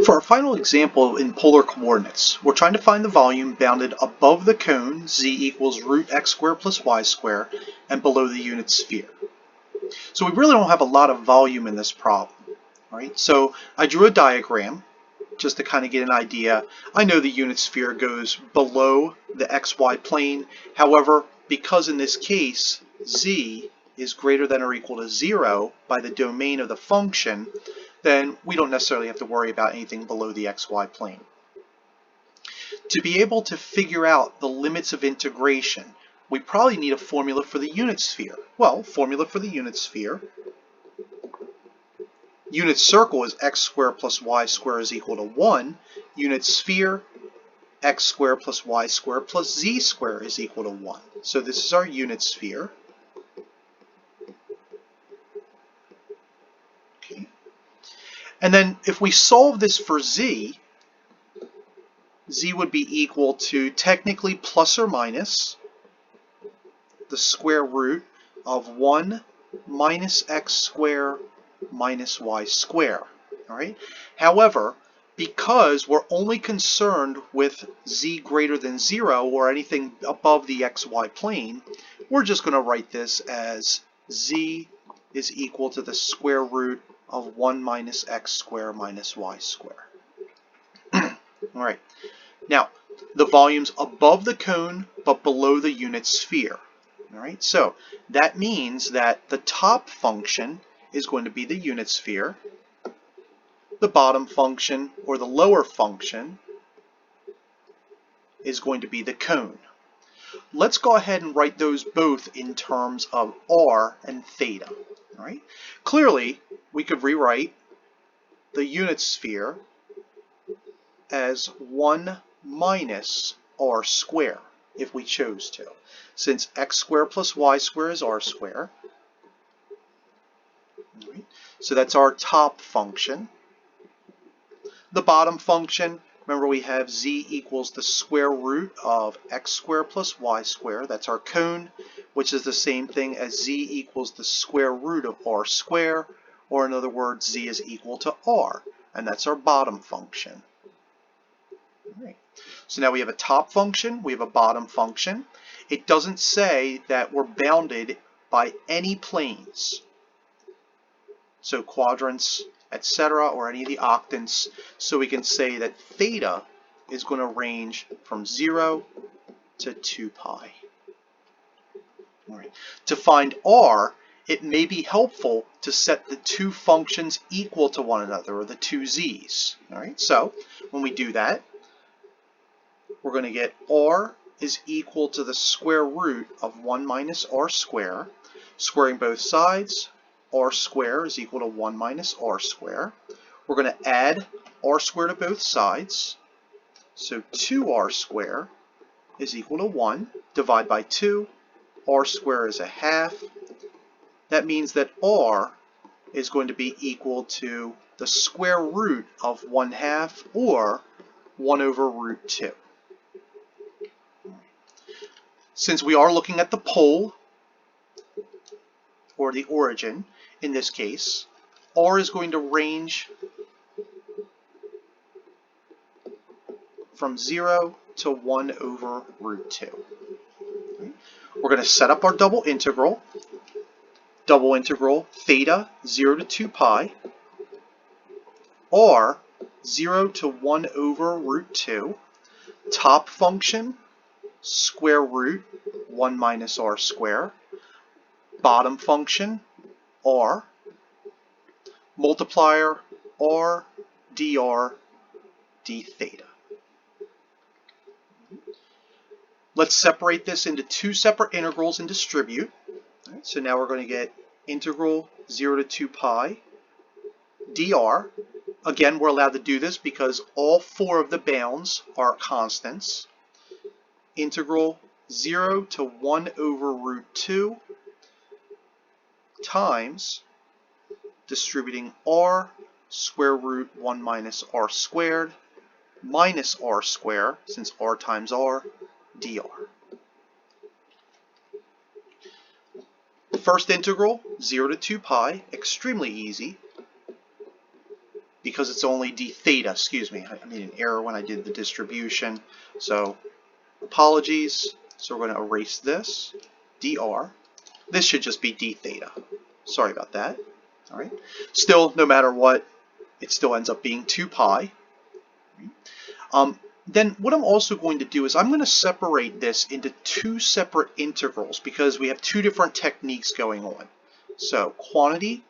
For our final example in polar coordinates, we're trying to find the volume bounded above the cone z equals root x squared plus y squared and below the unit sphere. So we really don't have a lot of volume in this problem, right? So I drew a diagram just to kind of get an idea. I know the unit sphere goes below the xy plane. However, because in this case z is greater than or equal to 0 by the domain of the function, then we don't necessarily have to worry about anything below the xy plane. To be able to figure out the limits of integration, we probably need a formula for the unit sphere. Well, formula for the unit sphere. Unit circle is x squared plus y squared is equal to 1. Unit sphere, x squared plus y squared plus z squared is equal to 1. So this is our unit sphere. Okay. And then if we solve this for z, z would be equal to technically plus or minus the square root of 1 minus x squared minus y squared. All right. However, because we're only concerned with z greater than 0 or anything above the xy plane, we're just going to write this as z is equal to the square root of 1 minus x squared minus y squared. All right. Now, the volume's above the cone but below the unit sphere. All right. So that means that the top function is going to be the unit sphere. The bottom function, or the lower function, is going to be the cone. Let's go ahead and write those both in terms of r and theta. All right. Clearly, we could rewrite the unit sphere as 1 minus r squared if we chose to, since x squared plus y squared is r squared. All right. So that's our top function. The bottom function, remember we have z equals the square root of x squared plus y squared. That's our cone, which is the same thing as z equals the square root of r squared, or in other words, z is equal to r, and that's our bottom function. All right. So now we have a top function, we have a bottom function. It doesn't say that we're bounded by any planes, so quadrants, etc., or any of the octants, so we can say that theta is going to range from 0 to 2 pi. All right. To find r, it may be helpful to set the two functions equal to one another, or the two z's. All right. So when we do that, we're going to get r is equal to the square root of 1 minus r squared. Squaring both sides, r squared is equal to 1 minus r squared. We're going to add r squared to both sides. So 2r squared is equal to 1. Divide by 2. R squared is a half. That means that r is going to be equal to the square root of 1/2, or 1 over root 2. Since we are looking at the pole, or the origin, in this case, r is going to range from 0 to 1 over root 2. We're going to set up our double integral. Double integral theta 0 to 2 pi, r 0 to 1 over root 2, top function square root 1 minus r squared, bottom function r, multiplier r dr d theta. Let's separate this into two separate integrals and distribute. Right, so now we're going to get integral 0 to 2 pi dr. Again, we're allowed to do this because all four of the bounds are constants. Integral 0 to 1 over root 2 times distributing r square root 1 minus r squared minus r squared, since r times r, dr. The first integral, 0 to 2 pi, extremely easy, because it's only d theta. Excuse me, I made an error when I did the distribution. So apologies. So we're going to erase this, dr. This should just be d theta. Sorry about that. All right. Still, no matter what, it still ends up being 2 pi. Then what I'm also going to do is I'm going to separate this into 2 separate integrals because we have 2 different techniques going on. So quantity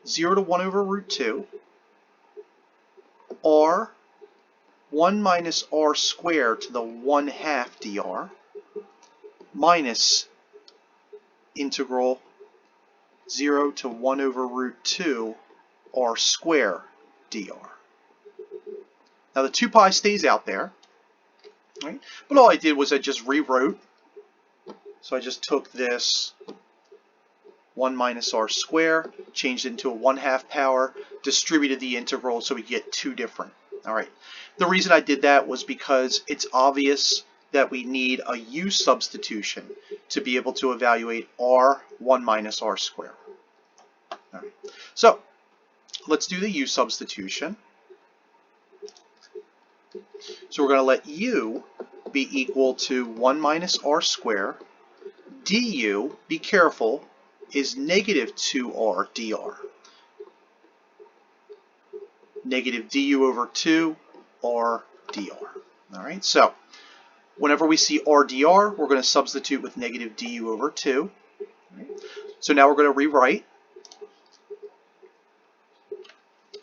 0 to 1 over root 2, r 1 minus r squared to the 1/2 dr, minus integral 0 to 1 over root 2 r squared dr. Now the 2 pi stays out there, right? But all I did was I just rewrote. So I just took this 1 minus r squared, changed it into a 1/2 power, distributed the integral so we get 2 different. All right. The reason I did that was because it's obvious that we need a u substitution to be able to evaluate r 1 minus r squared. All right. So let's do the u substitution. So we're going to let u be equal to 1 minus r squared. Du, be careful, is negative 2r dr. Negative du over 2 r dr. All right, so whenever we see r dr, we're going to substitute with negative du over 2. Right. So now we're going to rewrite.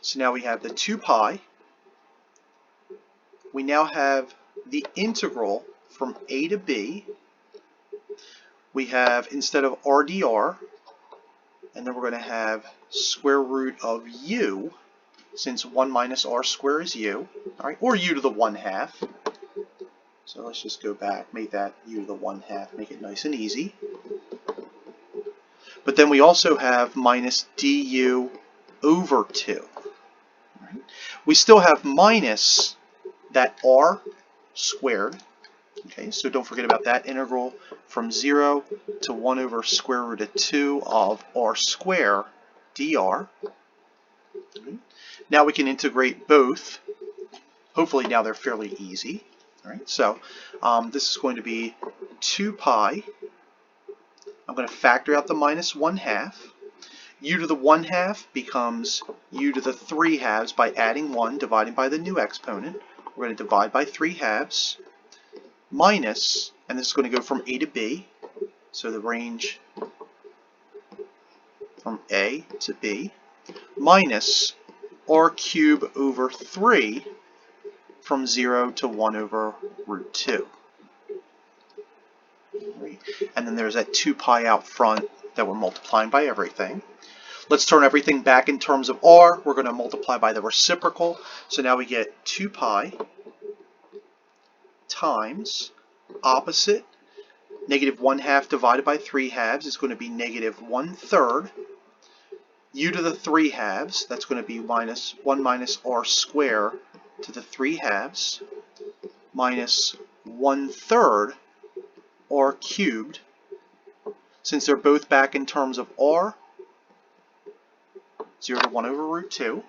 So now we have the 2 pi. We now have the integral from a to b. We have, instead of r dr, and then we're going to have square root of u, since 1 minus r squared is u, all right, or u to the 1/2. So let's just go back, make that u to the 1/2, make it nice and easy. But then we also have minus du over 2. Right? We still have minus that r squared. Okay, so don't forget about that integral from 0 to 1 over square root of 2 of r squared dr. Right. Now we can integrate both. Hopefully now they're fairly easy. All right, so this is going to be 2 pi. I'm going to factor out the minus 1/2. U to the 1/2 becomes u to the 3/2 by adding 1, dividing by the new exponent. We're going to divide by 3/2. Minus, and this is going to go from a to b, so the range from a to b, minus r cubed over 3 from 0 to 1 over root 2. And then there's that 2 pi out front that we're multiplying by everything. Let's turn everything back in terms of r. We're going to multiply by the reciprocal. So now we get 2 pi times opposite. Negative 1/2 divided by 3/2 is going to be negative 1/3. U to the 3/2, that's going to be minus 1 minus r squared to the 3/2 minus 1/3 r cubed. Since they're both back in terms of r, 0 to 1 over root 2.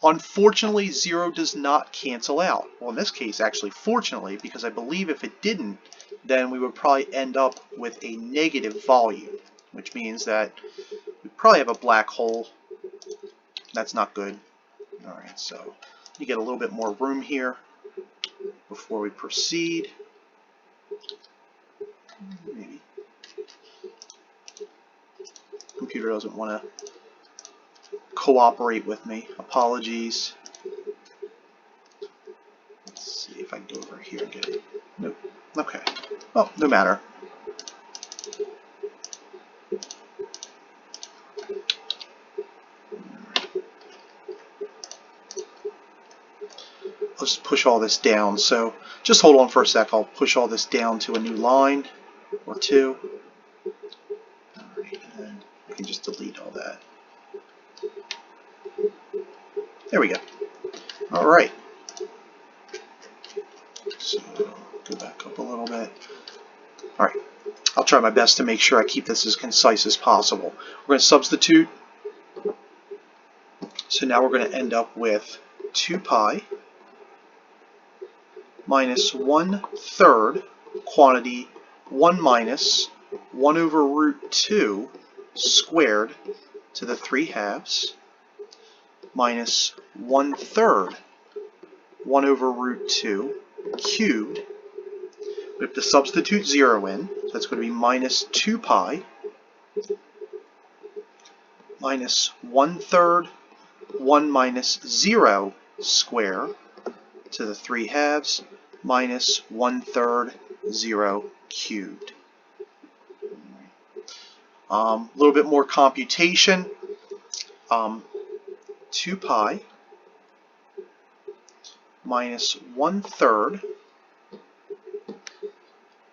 Unfortunately, 0 does not cancel out. Well, in this case, actually, fortunately, because I believe if it didn't, then we would probably end up with a negative volume, which means that we probably have a black hole. That's not good. All right, so you get a little bit more room here before we proceed. Maybe. Computer doesn't want to cooperate with me. Apologies. Let's see if I can go over here and get it. Nope. Okay. Well, no matter. Let's just push all this down. So just hold on for a sec. I'll push all this down to a new line or 2. All right, and then I can just delete all that. There we go. All right. So go back up a little bit. All right. I'll try my best to make sure I keep this as concise as possible. We're going to substitute. So now we're going to end up with 2 pi minus 1/3 quantity 1 minus 1 over root 2 squared to the 3/2 minus 1/3 1 over root 2 cubed. We have to substitute 0 in, so that's going to be minus 2 pi minus 1/3 1 minus 0 square to the 3/2 minus 1/3 0 cubed. A little bit more computation. 2 pi minus 1/3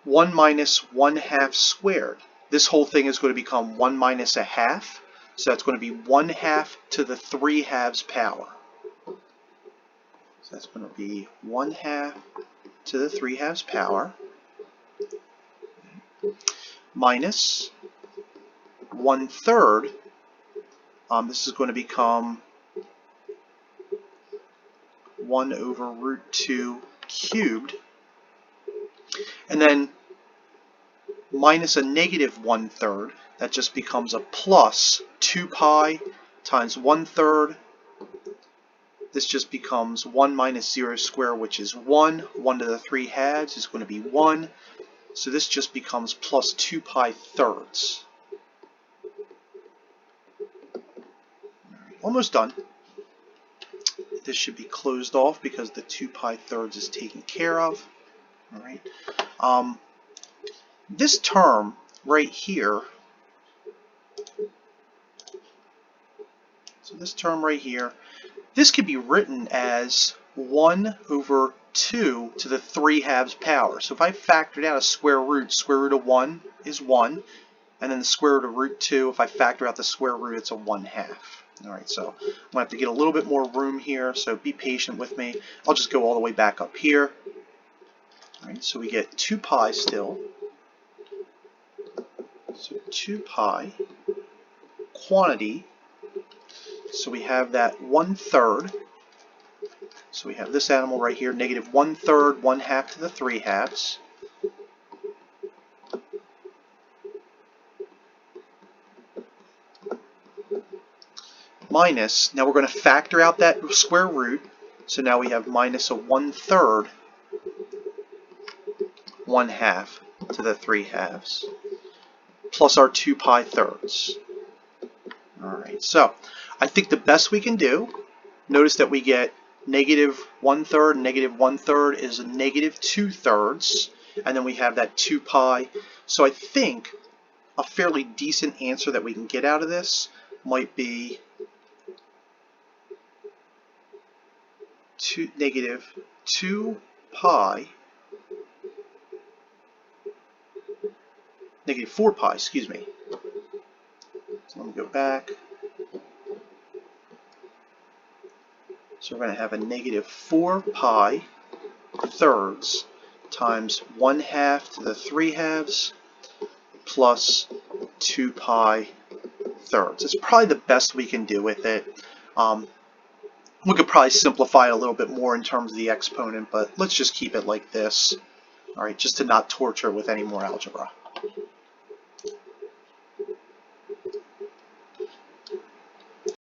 1 minus 1/2 squared. This whole thing is going to become 1 minus 1/2, so that's going to be 1/2 to the 3/2 power. So that's going to be 1/2 to the 3/2 power minus 1/3. This is going to become 1 over root 2 cubed. And then minus a negative 1/3. That just becomes a plus 2 pi times 1/3. This just becomes 1 minus 0 squared, which is 1. 1 to the 3/2 is going to be 1. So this just becomes plus 2 pi thirds. Almost done. This should be closed off because the 2 pi thirds is taken care of. All right. This term right here, so this term right here, this could be written as 1 over 2 to the 3/2 power. So if I factored out a square root of 1 is 1, and then the square root of root 2, if I factor out the square root, it's a 1/2. All right, so I'm going to have to get a little bit more room here, so be patient with me. I'll just go all the way back up here. All right, so we get 2 pi still. So 2 pi quantity. So we have that 1/3. So we have this animal right here, negative 1/3, 1/2 to the 3/2. Minus, now we're going to factor out that square root. So now we have minus a 1/3, 1/2 to the 3/2, plus our 2 pi thirds. All right, so I think the best we can do, notice that we get negative 1/3 and negative 1/3 is a negative 2/3, and then we have that 2 pi. So I think a fairly decent answer that we can get out of this might be negative 2 pi, negative 4 pi, excuse me. So let me go back. So we're going to have a negative 4 pi thirds times 1/2 to the 3/2 plus 2 pi thirds. It's probably the best we can do with it. We could probably simplify it a little bit more in terms of the exponent, but let's just keep it like this. All right, just to not torture with any more algebra.